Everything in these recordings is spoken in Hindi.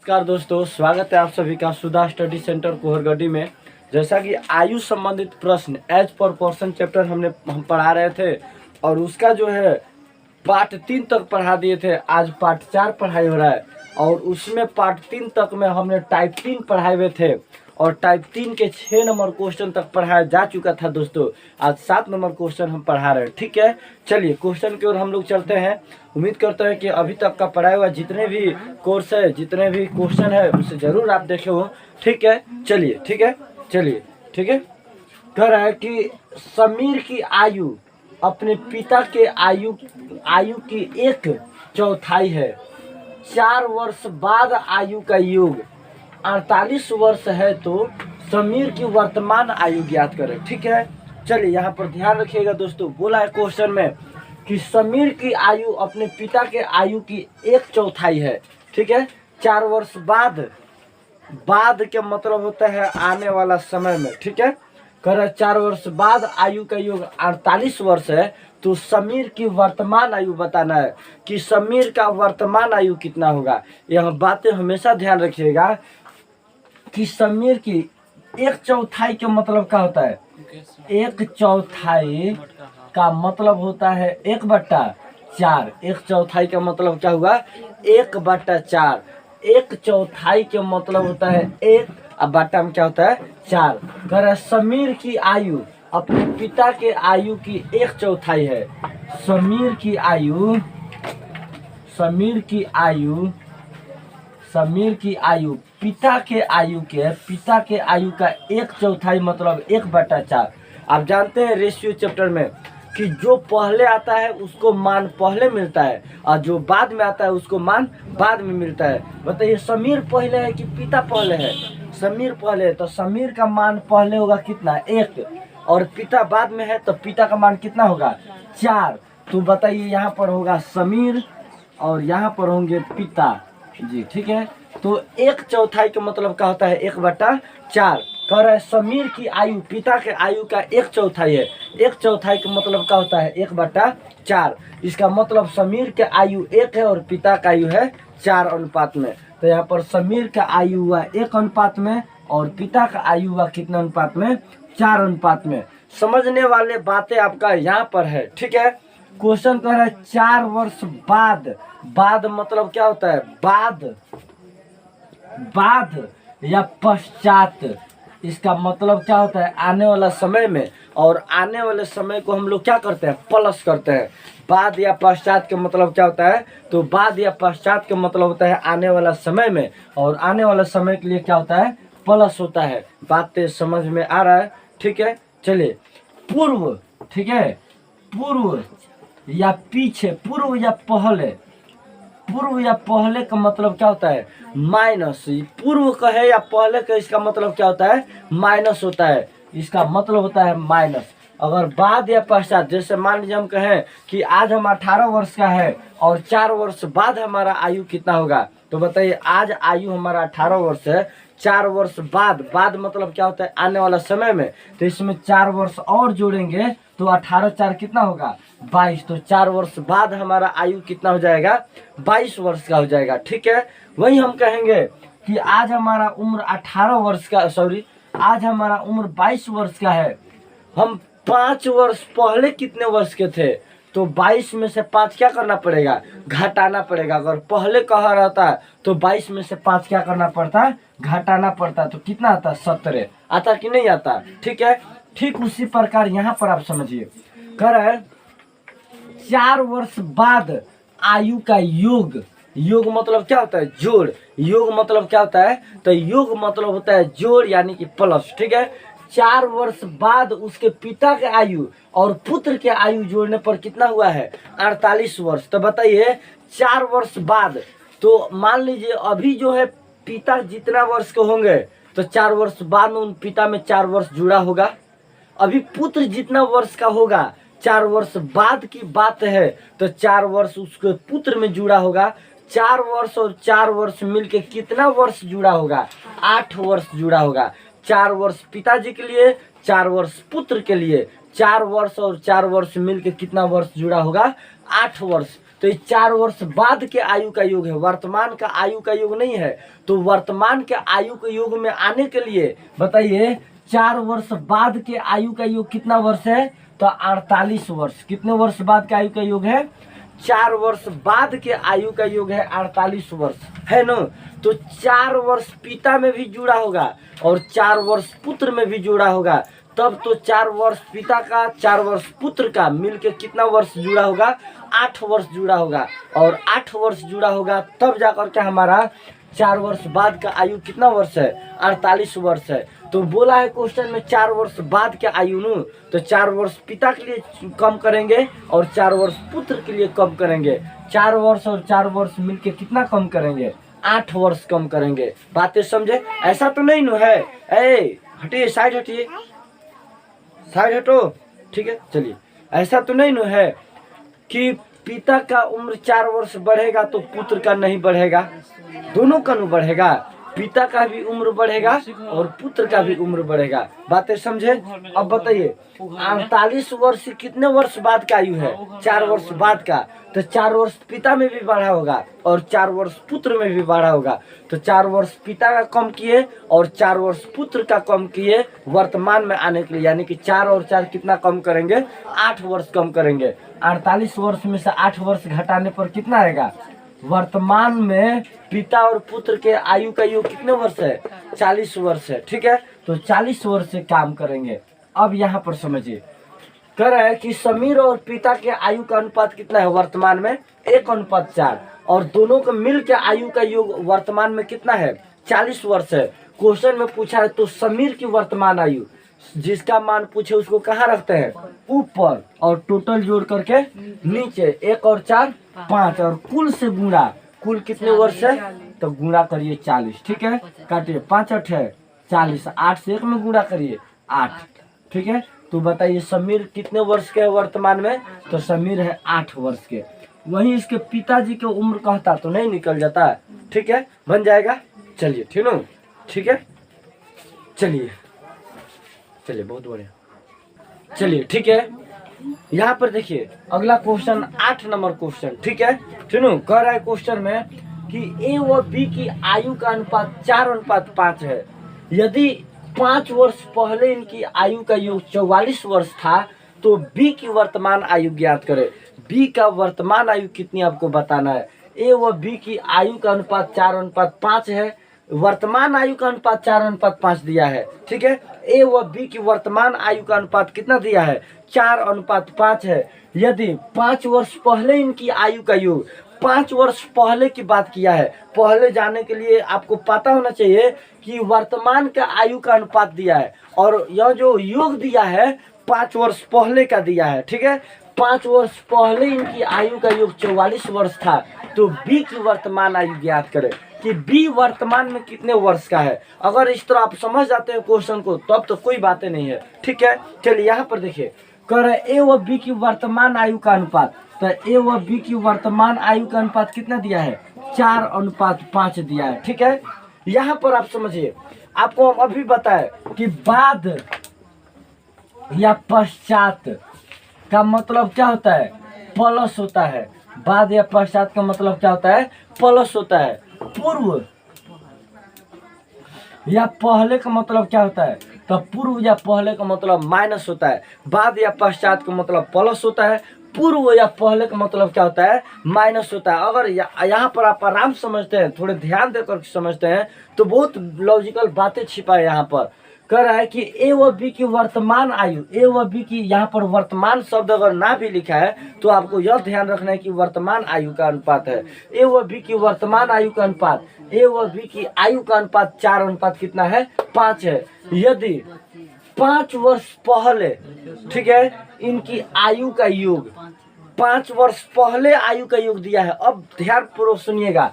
नमस्कार दोस्तों, स्वागत है आप सभी का सुधा स्टडी सेंटर कोहरगढ़ी में। जैसा कि आयु संबंधित प्रश्न एज पर पर्सन चैप्टर हम पढ़ा रहे थे और उसका जो है पार्ट 3 तक पढ़ा दिए थे। आज पार्ट 4 पढ़ाई हो रहा है और उसमें पार्ट 3 तक में हमने टाइप 3 पढ़ाए हुए थे और टाइप 3 के 6 नंबर क्वेश्चन तक पढ़ाया जा चुका था दोस्तों। आज 7 नंबर क्वेश्चन हम पढ़ा रहे हैं। ठीक है, चलिए क्वेश्चन की ओर हम लोग चलते हैं। उम्मीद करते हैं कि अभी तक का पढ़ाया हुआ जितने भी कोर्स है, जितने भी क्वेश्चन है, उसे जरूर आप देखे हो। ठीक है, चलिए ठीक है, चलिए ठीक है। कह रहा है कि समीर की आयु अपने पिता के आयु की 1/4 है। 4 वर्ष बाद आयु का योग 48 वर्ष है, तो समीर की वर्तमान आयु ज्ञात करें। ठीक है, चलिए यहाँ पर ध्यान रखिएगा दोस्तों। बोला है क्वेश्चन में कि समीर की आयु अपने पिता के आयु की 1/4 है। ठीक है, 4 वर्ष बाद के मतलब होता है आने वाला समय में। ठीक है, कह रहा 4 वर्ष बाद आयु का योग 48 वर्ष है, तो समीर की वर्तमान आयु बताना है कि समीर का वर्तमान आयु कितना होगा। यह बातें हमेशा ध्यान रखिएगा कि समीर की 1/4 का मतलब क्या होता है। 1/4 का मतलब होता है 1/4। 1/4 का मतलब क्या हुआ, 1/4। 1/4 के मतलब होता है 1 और बट्टा में क्या होता है 4। कह रहा समीर की आयु अपने पिता के आयु की 1/4 है। समीर की आयु पिता के आयु का 1/4 मतलब 1/4। आप जानते हैं रेशियो चैप्टर में कि जो पहले आता है उसको मान पहले मिलता है और जो बाद में आता है उसको मान बाद में मिलता है। बताइए, समीर पहले है कि पिता पहले है। समीर पहले है तो समीर का मान पहले होगा कितना, 1, और पिता बाद में है तो पिता का मान कितना होगा, 4। तो बताइए यहाँ पर होगा समीर और यहाँ पर होंगे पिता जी। ठीक है, तो 1/4 का मतलब क्या होता है 1/4। कह रहा है समीर की आयु पिता के आयु का 1/4 है। 1/4 का मतलब क्या होता है 1/4। इसका मतलब समीर के आयु 1 है और पिता का आयु है 4 अनुपात में। तो यहाँ पर समीर का आयु हुआ 1 अनुपात में और पिता का आयु हुआ कितना अनुपात में, 4 अनुपात में। समझने वाले बातें आपका यहाँ पर है। ठीक है, क्वेश्चन कह रहा है 4 वर्ष बाद मतलब क्या होता है, बाद या पश्चात। इसका मतलब क्या होता है आने वाला समय में, और आने वाले समय को हम लोग क्या करते हैं, प्लस करते हैं। बाद या पश्चात के मतलब क्या होता है, तो बाद या पश्चात के मतलब होता है आने वाला समय में, और आने वाला समय के लिए क्या होता है, प्लस होता है। बातें समझ में आ रहा है। ठीक है, चलिए पूर्व। ठीक है, पूर्व या पीछे, पूर्व या पहले का मतलब क्या होता है, माइनस। पूर्व कहे या पहले का इसका मतलब क्या होता है, माइनस होता है। इसका मतलब होता है माइनस। अगर बाद या पश्चात, जैसे मान लीजिए हम कहें कि आज हम 18 वर्ष का है और 4 वर्ष बाद हमारा आयु कितना होगा, तो बताइए आज आयु हमारा 18 वर्ष है, 4 वर्ष बाद मतलब क्या होता है आने वाला समय में, तो इसमें 4 वर्ष और जोड़ेंगे तो 18 4 कितना होगा, 22। तो 4 वर्ष बाद हमारा आयु कितना हो जाएगा, 22 वर्ष का हो जाएगा। ठीक है, वही हम कहेंगे कि आज हमारा उम्र 18 वर्ष का, आज हमारा उम्र 22 वर्ष का है। हम 5 वर्ष पहले कितने वर्ष के थे, तो 22 में से 5 क्या करना पड़ेगा, घटाना पड़ेगा। अगर पहले कहा रहता तो 22 में से 5 क्या करना पड़ता, घटाना पड़ता। तो कितना आता, 17 आता कि नहीं आता। ठीक है, ठीक उसी प्रकार यहाँ पर आप समझिए, कह रहा है 4 वर्ष बाद आयु का योग मतलब क्या होता है, जोड़। योग मतलब क्या होता है, तो योग मतलब होता है जोड़ यानी कि प्लस। ठीक है, 4 वर्ष बाद उसके पिता के आयु और पुत्र के आयु जोड़ने पर कितना हुआ है, 48 वर्ष। तो बताइए 4 वर्ष बाद, तो मान लीजिए अभी जो है पिता जितना वर्ष के होंगे तो 4 वर्ष बाद उन पिता में 4 वर्ष जुड़ा होगा। अभी पुत्र जितना वर्ष का होगा, 4 वर्ष बाद की बात है, तो 4 वर्ष उसके पुत्र में जुड़ा होगा। 4 वर्ष और 4 वर्ष मिलके कितना वर्ष जुड़ा होगा, 8 वर्ष जुड़ा होगा। 4 वर्ष पिताजी के लिए, 4 वर्ष पुत्र के लिए। 4 वर्ष और 4 वर्ष मिलके कितना वर्ष जुड़ा होगा, 8 वर्ष। तो ये 4 वर्ष बाद के आयु का योग है, वर्तमान का आयु का योग नहीं है। तो वर्तमान के आयु के योग में आने के लिए बताइए 4 वर्ष बाद के आयु का योग कितना वर्ष है? तो 48 वर्ष। कितने वर्ष बाद के आयु का योग है? 4 वर्ष बाद के आयु का योग है 48 वर्ष, है ना। तो 4 वर्ष पिता में भी जुड़ा होगा और 4 वर्ष पुत्र में भी जुड़ा होगा, तब तो 4 वर्ष पिता का 4 वर्ष पुत्र का मिलके कितना वर्ष जुड़ा होगा? 8 वर्ष जुड़ा होगा। और 8 वर्ष जुड़ा होगा तब जाकर के हमारा 4 वर्ष बाद का आयु कितना वर्ष है? 48 वर्ष है। तो बोला है क्वेश्चन में 4 वर्ष बाद के आयु नु, तो 4 वर्ष पिता के लिए कम करेंगे और 4 वर्ष पुत्र के लिए कम करेंगे। 4 वर्ष और 4 वर्ष मिलके कितना कम करेंगे? 8 वर्ष कम करेंगे। बातें समझे? ऐसा तो नहीं नु है। ए हटिए, साइड हटिए, साइड हटो, ठीक है। चलिए, ऐसा तो नहीं नु है कि पिता का उम्र 4 वर्ष बढ़ेगा तो पुत्र का नहीं बढ़ेगा, दोनों का नु बढ़ेगा। पिता का भी उम्र बढ़ेगा और पुत्र का भी उम्र बढ़ेगा। बातें समझे? अब बताइए 48 वर्ष कितने वर्ष बाद का आयु है? 4 वर्ष बाद का। तो 4 वर्ष पिता में भी बढ़ा होगा और 4 वर्ष पुत्र में भी बढ़ा होगा। तो 4 वर्ष पिता का कम किए और 4 वर्ष पुत्र का कम किए वर्तमान में आने के लिए, यानी कि 4 और 4 कितना कम करेंगे? 8 वर्ष कम करेंगे। 48 वर्ष में से 8 वर्ष घटाने पर कितना आएगा? वर्तमान में पिता और पुत्र के आयु का योग कितने वर्ष है? 40 वर्ष है, ठीक है। तो 40 वर्ष से काम करेंगे। अब यहाँ पर समझिए, कह रहा है कि समीर और पिता के आयु का अनुपात कितना है वर्तमान में? 1:4, और दोनों को मिल के आयु का योग वर्तमान में कितना है? 40 वर्ष है। क्वेश्चन में पूछा है तो समीर की वर्तमान आयु, जिसका मान पूछे उसको कहाँ रखते हैं? ऊपर, और टोटल जोड़ करके नीचे। 1 और 4 5, और कुल से गुणा। कुल कितने वर्ष है? तो गुणा करिए 40, ठीक है। काटिए 5 8 है 40, 8 से 1 में गुणा करिए 8, ठीक है। तो बताइए समीर कितने वर्ष के है वर्तमान में? तो समीर है 8 वर्ष के। वहीं इसके पिताजी की उम्र कहता तो नहीं निकल जाता, ठीक है, बन जाएगा। चलिए, ठीक है, ठीक है। चलिए चलिए, बहुत बढ़िया। चलिए, ठीक है। यहाँ पर देखिए अगला क्वेश्चन 8 नंबर क्वेश्चन, ठीक है। सुनो, कह रहा है क्वेश्चन में कि ए व बी की आयु का अनुपात 4:5 है। यदि 5 वर्ष पहले इनकी आयु का योग 44 वर्ष था तो बी की वर्तमान आयु ज्ञात करें। बी का वर्तमान आयु कितनी आपको बताना है। ए व बी की आयु का अनुपात 4:5 है, वर्तमान आयु का अनुपात 4:5 दिया है, ठीक है। ए व बी की वर्तमान आयु का अनुपात कितना दिया है? 4:5 है। यदि 5 वर्ष पहले इनकी आयु का योग, 5 वर्ष पहले की बात किया है। पहले जाने के लिए आपको पता होना चाहिए कि वर्तमान का आयु का अनुपात दिया है और यह जो योग दिया है 5 वर्ष पहले का दिया है, ठीक है। 5 वर्ष पहले इनकी आयु का योग 44 वर्ष था। तो बी की वर्तमान आयु ज्ञात करें कि बी वर्तमान में कितने वर्ष का है। अगर इस तरह आप समझ जाते हैं क्वेश्चन को तब तो कोई बातें नहीं है, ठीक है। चलिए यहाँ पर देखिए, कह रहे ए व बी की वर्तमान आयु का अनुपात। तो ए व बी की वर्तमान आयु का अनुपात कितना दिया है? 4:5 दिया है, ठीक है। यहाँ पर आप समझिए, आपको हम अभी बताए कि बाद या पश्चात का मतलब क्या होता है? प्लस होता है। बाद या पश्चात का मतलब क्या होता है? प्लस होता है। पूर्व या पहले का मतलब क्या होता है? तो पूर्व या पहले का मतलब माइनस होता है। बाद या पश्चात का मतलब प्लस होता है। पूर्व या पहले का मतलब क्या होता है? माइनस होता है। अगर यहाँ पर आप आराम समझते हैं, थोड़े ध्यान देकर समझते हैं तो बहुत लॉजिकल बातें छिपा है। यहाँ पर कह रहा है कि ए व बी की वर्तमान आयु, ए व बी की यहाँ पर वर्तमान शब्द अगर ना भी लिखा है तो आपको यह ध्यान रखना है कि वर्तमान आयु का अनुपात है। ए व बी की वर्तमान आयु का अनुपात, ए व बी की आयु का अनुपात 4:5 कितना है? 5 है। यदि 5 वर्ष पहले, ठीक है, इनकी आयु का योग, 5 वर्ष पहले आयु का योग दिया है। अब ध्यान पूर्वक सुनिएगा,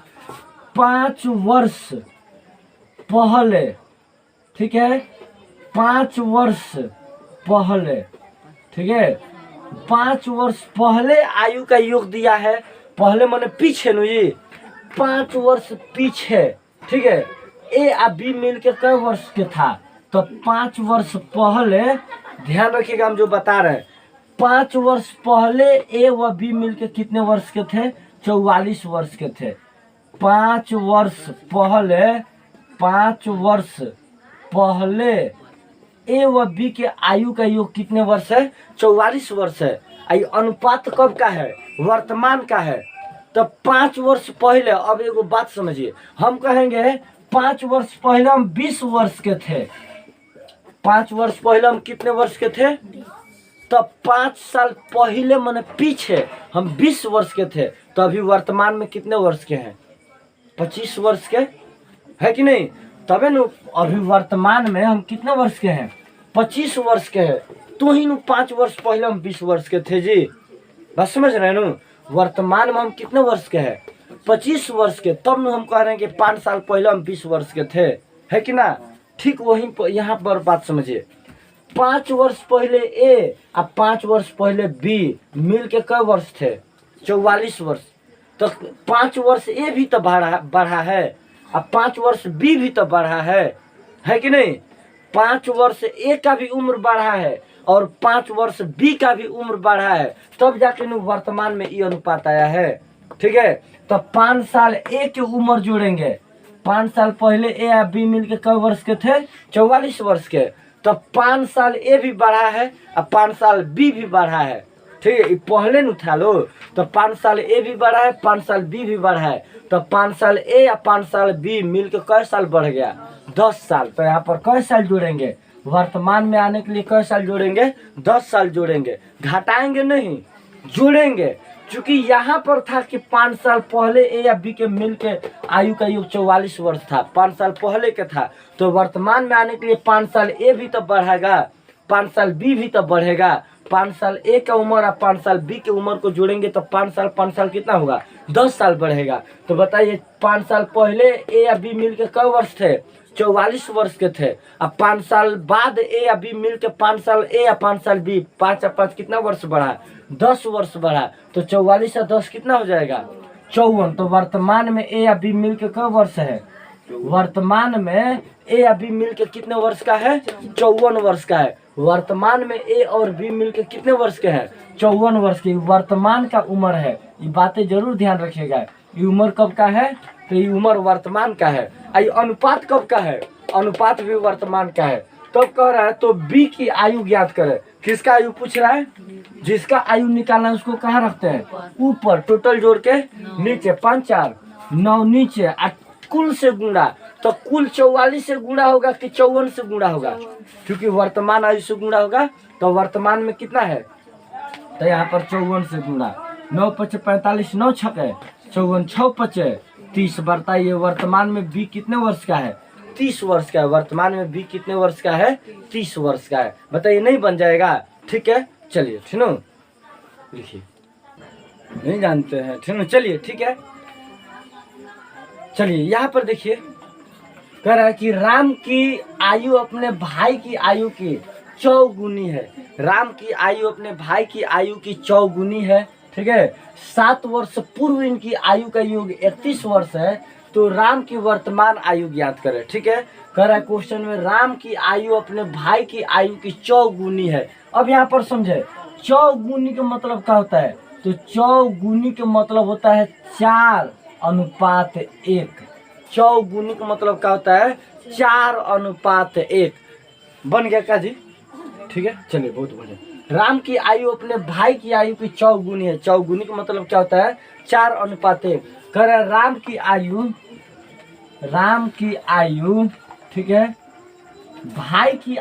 5 वर्ष पहले, ठीक है, 5 वर्ष पहले, ठीक है, 5 वर्ष पहले आयु का योग दिया है। पहले माने पीछे नु जी, 5 वर्ष पीछे, ठीक है। ए और बी मिलके कई वर्ष के था? तो 5 वर्ष पहले, ध्यान रखिएगा हम जो बता रहे हैं, 5 वर्ष पहले ए व बी मिलके कितने वर्ष के थे? 44 वर्ष के थे। 5 वर्ष पहले ए व बी के आयु का योग कितने वर्ष है? 44 वर्ष है। आई अनुपात कब का है? वर्तमान का है। तो 5 वर्ष पहले, अब एगो बात समझिए, हम कहेंगे 5 वर्ष पहले हम 20 वर्ष के थे। 5 वर्ष पहले हम कितने वर्ष के थे? तब 5 साल पहले माने पीछे हम 20 वर्ष के थे। तो अभी वर्तमान में कितने वर्ष के हैं? 25 वर्ष के है कि नहीं? तबे न अभी वर्तमान में हम कितने वर्ष के हैं? 25 वर्ष के हैं। तो ही 5 वर्ष पहले हम 20 वर्ष के थे जी। बस समझ रहे हैं न? वर्तमान में हम कितने वर्ष के हैं? 25 वर्ष के। तब न हम कह रहे हैं कि 5 साल पहले हम 20 वर्ष के थे, है कि ना? ठीक वही यहाँ पर बात समझिए। 5 वर्ष पहले ए और 5 वर्ष पहले बी मिल के कई वर्ष थे? 44 वर्ष। तो 5 वर्ष ए भी तो बढ़ा है और 5 वर्ष बी भी तो बढ़ा है कि नहीं? 5 वर्ष ए का भी उम्र बढ़ा है और 5 वर्ष बी का भी उम्र बढ़ा है, तब जाके वर्तमान में ये अनुपात आया है। ठीक है, तो 5 साल ए की उम्र जोड़ेंगे। 5 साल पहले ए या बी मिलके कई वर्ष के थे? 44 वर्ष के। तो 5 साल ए भी बढ़ा है और 5 साल बी भी बढ़ा है। ठीक है, पहले न उठा लो। तो 5 साल ए भी बढ़ा है, 5 साल बी भी बढ़ा है। तो 5 साल ए या 5 साल बी मिलके कई साल बढ़ गया? 10 साल। तो यहाँ पर कई साल जोड़ेंगे? वर्तमान में आने के लिए कई साल जोड़ेंगे? 10 साल जोड़ेंगे। घटाएंगे नहीं, जोड़ेंगे। क्योंकि यहाँ पर था कि 5 साल पहले ए या बी के मिलके आयु का योग 44 वर्ष था, 5 साल पहले के था। तो वर्तमान में आने के लिए 5 साल ए भी तो बढ़ेगा, 5 साल बी भी तो बढ़ेगा। 5 साल ए का उम्र और 5 साल बी के उम्र को जोड़ेंगे तो 5 साल कितना होगा? 10 साल बढ़ेगा। तो बताइए 5 साल पहले ए या बी मिलके कई वर्ष थे? 44 वर्ष के थे। अब 5 साल बाद ए या बी मिलके 5 साल ए या 5 साल बी, 5 और 5 कितना वर्ष बढ़ा? 10 वर्ष बढ़ा। तो 44 और 10 कितना हो जाएगा? 54। तो वर्तमान में ए या बी मिलके कई वर्ष है? वर्तमान में ए या बी मिलके कितने वर्ष का है? 54 वर्ष का है। वर्तमान में ए और बी मिलके कितने वर्ष के हैं? 54 वर्ष की वर्तमान का उम्र है। ये बातें जरूर ध्यान रखिएगा। ये उम्र कब का है? तो ये उम्र वर्तमान का है। ये अनुपात कब का है? अनुपात भी वर्तमान का है। तब कह रहा है तो बी की आयु ज्ञात करे। किसका आयु पूछ रहा है? जिसका आयु निकालना है उसको कहाँ रखते हैं? ऊपर। टोटल जोड़ के नीचे। 5 4 9 नीचे, कुल से गुणा। तो कुल 44 से गुणा होगा कि 54 से गुणा होगा? क्योंकि वर्तमान आयु से गुणा होगा। तो वर्तमान में कितना है? तो यहाँ पर 54 से गुणा। 9 5 45, 9 6 54, 6 5 30। बताइए वर्तमान में बी कितने वर्ष का है? 30 वर्ष का है। वर्तमान में बी कितने वर्ष का है? 30 वर्ष का है। बताइए नहीं बन जाएगा? ठीक है, चलिए। ठीक है, लिखिए। नहीं जानते हैं? ठीक है, चलिए। ठीक है, चलिए। यहाँ पर देखिए कह रहा है कि राम की आयु अपने भाई की आयु की चौगुनी है। राम की आयु अपने भाई की आयु की चौगुनी है। ठीक है, 7 वर्ष पूर्व इनकी आयु का योग 31 वर्ष है। तो राम की वर्तमान आयु ज्ञात करें। ठीक है, कह रहा है क्वेश्चन में राम की आयु अपने भाई की आयु की चौगुनी है। अब यहाँ पर समझे चौगुनी का मतलब क्या होता है? तो चौगुनी का मतलब होता है 4:1। चौगुनी का मतलब क्या होता है? 4:1। बन गया का जी? ठीक है, चलिए, बहुत बढ़िया। राम की आयु अपने भाई की आयु की चौगुनी है। चौगुनी का मतलब क्या होता है? 4:1। कह रहा है राम की आयु ठीक है भाई की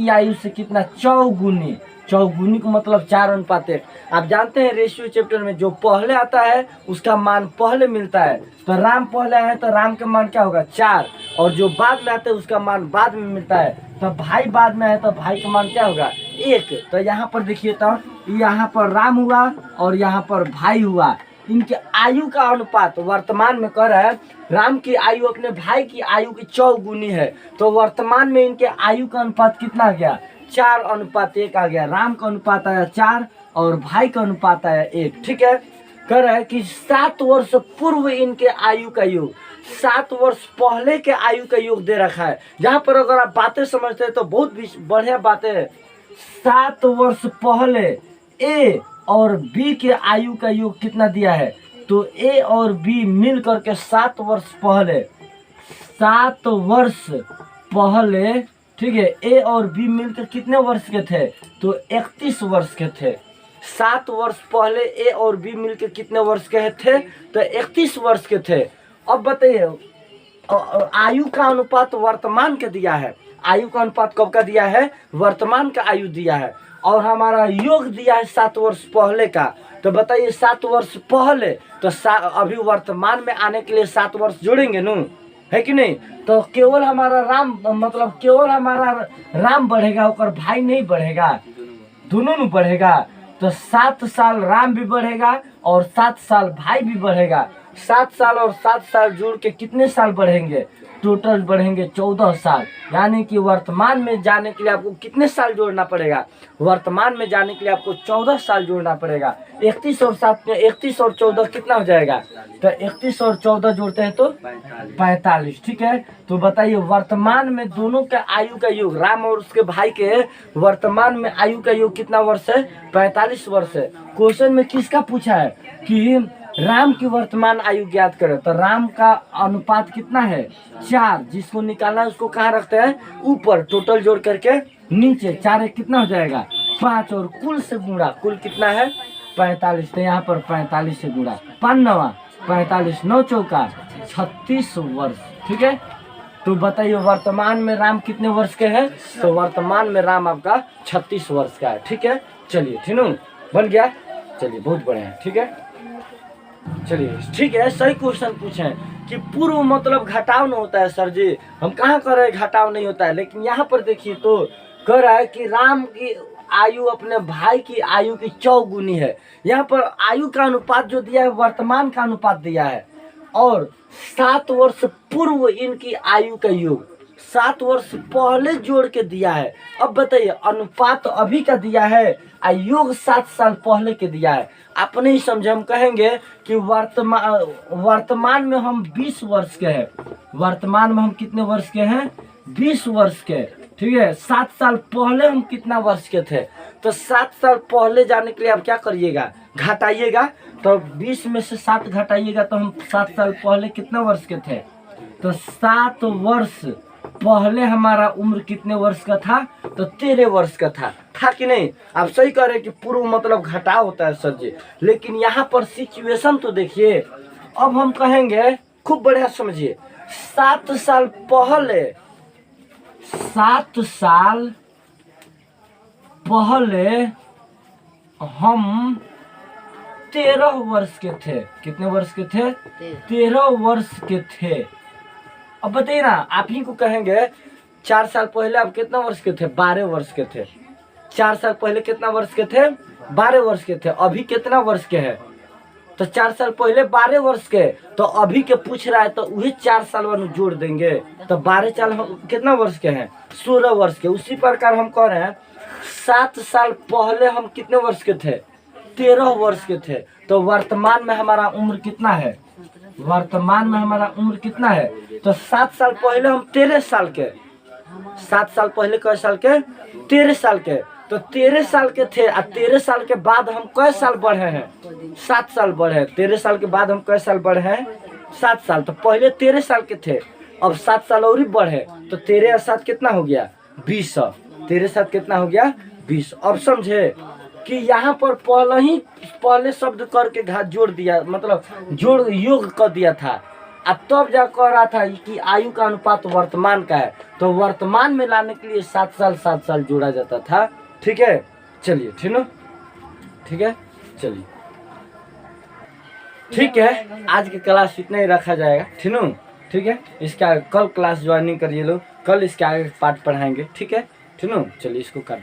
आयु से कितना? चौगुनी। चौगुनी का मतलब 4:1। आप जानते हैं रेशियो चैप्टर में जो पहले आता है उसका मान पहले मिलता है। तो राम पहले आए तो राम का मान क्या होगा? 4। और जो बाद में आते हैं उसका मान बाद में मिलता है। तो भाई बाद में आए तो भाई का मान क्या होगा? 1। तो यहाँ पर देखिए, तो यहाँ पर राम हुआ और यहाँ पर भाई हुआ। इनके आयु का अनुपात वर्तमान में कर रहा है राम की आयु अपने भाई की आयु की चौगुनी है। तो वर्तमान में इनके आयु का अनुपात कितना आ गया? 4:1 आ गया। राम का अनुपात आया 4 और भाई का अनुपात आया 1। ठीक है, कह रहा है कि 7 वर्ष पूर्व इनके आयु का योग, 7 वर्ष पहले के आयु का योग दे रखा है। जहाँ पर अगर आप बातें समझते हैं तो बहुत बढ़िया बातें 7 वर्ष पहले ए और बी के आयु का योग कितना दिया है, तो ए और बी मिल करके 7 वर्ष पहले, 7 वर्ष पहले, ठीक है, ए और बी मिलकर कितने वर्ष के थे, तो 31 वर्ष के थे। 7 वर्ष पहले ए और बी मिलकर कितने वर्ष के थे, तो 31 वर्ष के थे। अब बताइए आयु का अनुपात वर्तमान का दिया है, आयु का अनुपात कब का दिया है, वर्तमान का आयु दिया है, और हमारा योग दिया है 7 वर्ष पहले का। तो बताइए 7 वर्ष पहले, तो अभी वर्तमान में आने के लिए 7 वर्ष जोड़ेंगे नू, है कि नहीं। तो केवल हमारा राम, मतलब केवल हमारा राम बढ़ेगा, और भाई नहीं बढ़ेगा, दोनों में बढ़ेगा। तो 7 साल राम भी बढ़ेगा और 7 साल भाई भी बढ़ेगा। 7 साल और 7 साल जोड़ के कितने साल बढ़ेंगे, टोटल बढ़ेंगे 14 साल। यानी कि वर्तमान में जाने के लिए आपको कितने साल जोड़ना पड़ेगा, वर्तमान में जाने के लिए आपको 14 साल जोड़ना पड़ेगा। 31 और 7 में 31 और 14 कितना हो जाएगा, तो 31 और 14 जोड़ते हैं तो 45, ठीक है। तो बताइए वर्तमान में दोनों का आयु का योग, राम और उसके भाई के वर्तमान में आयु का योग कितना वर्ष है, 45 वर्ष है। क्वेश्चन में किसका पूछा है कि राम की वर्तमान आयु ज्ञात करें, तो राम का अनुपात कितना है, 4, जिसको निकालना है उसको कहाँ रखते हैं, ऊपर, टोटल जोड़ करके नीचे। 4 एक कितना हो जाएगा, 5, और कुल से गुणा, कुल कितना है 45, तो यहाँ पर 45 से गुणा, 5 9 45, 9 चौका 36 वर्ष, ठीक है। तो बताइए वर्तमान में राम कितने वर्ष के हैं, तो वर्तमान में राम आपका 36 वर्ष का है, ठीक है। चलिए ठीक है, बन गया, चलिए बहुत बढ़िया है, ठीक है। चलिए ठीक है, सही क्वेश्चन पूछे कि पूर्व मतलब घटाव नहीं होता है सर जी, हम कहाँ कर रहे हैं घटाव नहीं होता है, लेकिन यहाँ पर देखिए तो कह रहा है कि राम की आयु अपने भाई की आयु की 4 गुनी है। यहाँ पर आयु का अनुपात जो दिया है वर्तमान का अनुपात दिया है, और 7 वर्ष पूर्व इनकी आयु का योग 7 वर्ष पहले जोड़ के दिया है। अब बताइए अनुपात तो अभी का दिया है, योग 7 साल पहले के दिया है। आपने ही समझे, हम कहेंगे कि वर्तमान में हम 20 वर्ष के हैं, वर्तमान में हम कितने वर्ष के हैं, 20 वर्ष के, ठीक है। 7 साल पहले हम कितना वर्ष के थे, तो 7 साल पहले जाने के लिए आप क्या करिएगा, घटाइएगा, तो 20 में से 7 घटाइएगा तो हम 7 साल पहले कितना वर्ष के थे, तो 7 वर्ष पहले हमारा उम्र कितने वर्ष का था, तो 13 वर्ष का था कि नहीं। आप सही कह रहे हैं कि पूर्व मतलब घटाव होता है सर जी, लेकिन यहाँ पर सिचुएशन तो देखिए। अब हम कहेंगे, खूब बढ़िया समझिए, 7 साल पहले, 7 साल पहले हम 13 वर्ष के थे। कितने वर्ष के थे, 13 वर्ष के थे। अब बताइए ना, आप ही को कहेंगे 4 साल पहले आप कितना वर्ष के थे, 12 वर्ष के थे। 4 साल पहले कितना वर्ष के थे, 12 वर्ष के थे। अभी कितना वर्ष के हैं, तो 4 साल पहले 12 वर्ष के, तो अभी के पूछ रहा है तो वही 4 साल वालों जोड़ देंगे, तो 12 साल कितना वर्ष के हैं, 16 वर्ष के। उसी प्रकार हम कह रहे हैं 7 साल पहले हम कितने वर्ष के थे, 13 वर्ष के थे। तो वर्तमान में हमारा उम्र कितना है, वर्तमान में हमारा उम्र कितना है, तो 7 साल पहले हम 13 साल के, 7 साल पहले कै साल के, 13 साल के, तो 13 साल के थे। और 13 साल के बाद हम कै साल बढ़े हैं, 7 साल बढ़े। 13 साल के बाद हम कै साल बढ़े हैं, 7 साल। तो पहले 13 साल के थे, अब 7 साल और ही बढ़े, तो 13 और 7 कितना हो गया, 20। 13 7 कितना हो गया, 20। अब समझे कि यहाँ पर पहले शब्द करके घात जोड़ दिया, मतलब जोड़ योग कर दिया था। अब तब जा कह रहा था कि आयु का अनुपात वर्तमान का है, तो वर्तमान में लाने के लिए 7 साल जोड़ा जाता था, ठीक है। चलिए ठीक है, चलिए ठीक है, आज की क्लास इतना ही रखा जाएगा, ठीक है। इसका कल क्लास ज्वाइनिंग करिए लोग, कल इसके आगे पार्ट पढ़ाएंगे, ठीक है। चलिए इसको कर